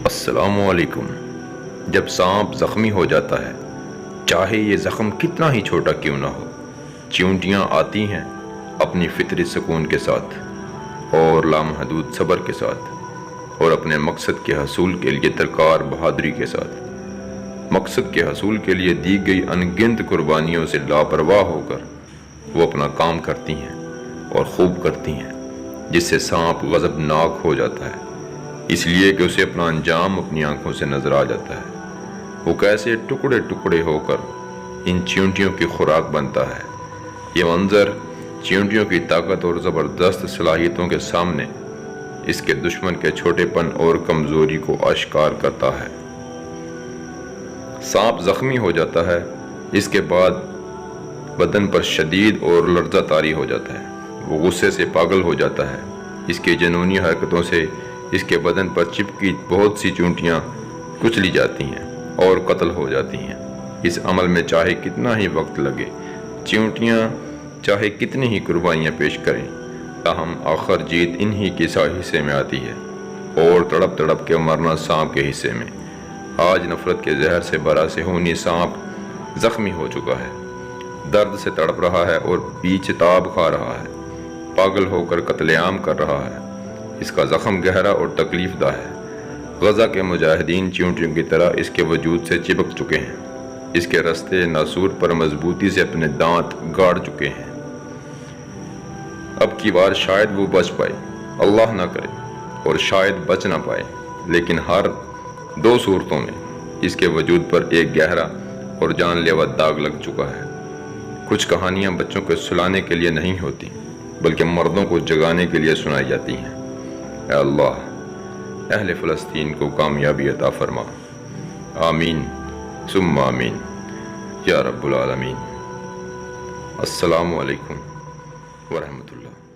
السلام علیکم۔ جب سانپ زخمی ہو جاتا ہے، چاہے یہ زخم کتنا ہی چھوٹا کیوں نہ ہو، چیونٹیاں آتی ہیں اپنی فطری سکون کے ساتھ اور لامحدود صبر کے ساتھ، اور اپنے مقصد کے حصول کے لیے ترکار بہادری کے ساتھ، مقصد کے حصول کے لیے دی گئی ان گنت قربانیوں سے لاپرواہ ہو کر وہ اپنا کام کرتی ہیں اور خوب کرتی ہیں، جس سے سانپ غضبناک ہو جاتا ہے، اس لیے کہ اسے اپنا انجام اپنی آنکھوں سے نظر آ جاتا ہے۔ وہ کیسے ٹکڑے ٹکڑے ہو کر ان چیونٹیوں کی خوراک بنتا ہے۔ یہ منظر چیونٹیوں کی طاقت اور زبردست صلاحیتوں کے سامنے اس کے دشمن کے چھوٹے پن اور کمزوری کو اشکار کرتا ہے۔ سانپ زخمی ہو جاتا ہے، اس کے بعد بدن پر شدید اور لرزہ طاری ہو جاتا ہے۔ وہ غصے سے پاگل ہو جاتا ہے۔ اس کی جنونی حرکتوں سے اس کے بدن پر چپکی بہت سی چیونٹیاں کچلی جاتی ہیں اور قتل ہو جاتی ہیں۔ اس عمل میں چاہے کتنا ہی وقت لگے، چیونٹیاں چاہے کتنی ہی قربانیاں پیش کریں، تاہم آخر جیت انہی کے حصے میں آتی ہے، اور تڑپ تڑپ کے مرنا سانپ کے حصے میں۔ آج نفرت کے زہر سے بھرا صہیونی سانپ زخمی ہو چکا ہے، درد سے تڑپ رہا ہے اور بیچتاب کھا رہا ہے، پاگل ہو کر قتل عام کر رہا ہے۔ اس کا زخم گہرا اور تکلیف دہ ہے۔ غزہ کے مجاہدین چیونٹیوں کی طرح اس کے وجود سے چپک چکے ہیں، اس کے رستے ناسور پر مضبوطی سے اپنے دانت گاڑ چکے ہیں۔ اب کی بار شاید وہ بچ پائے، اللہ نہ کرے، اور شاید بچ نہ پائے، لیکن ہر دو صورتوں میں اس کے وجود پر ایک گہرا اور جان لیوا داغ لگ چکا ہے۔ کچھ کہانیاں بچوں کو سلانے کے لیے نہیں ہوتی، بلکہ مردوں کو جگانے کے لیے سنائی جاتی ہیں۔ اے اللہ، اہل فلسطین کو کامیابی عطا فرما، آمین ثم آمین یا رب العالمین۔ السلام علیکم ورحمۃ اللہ۔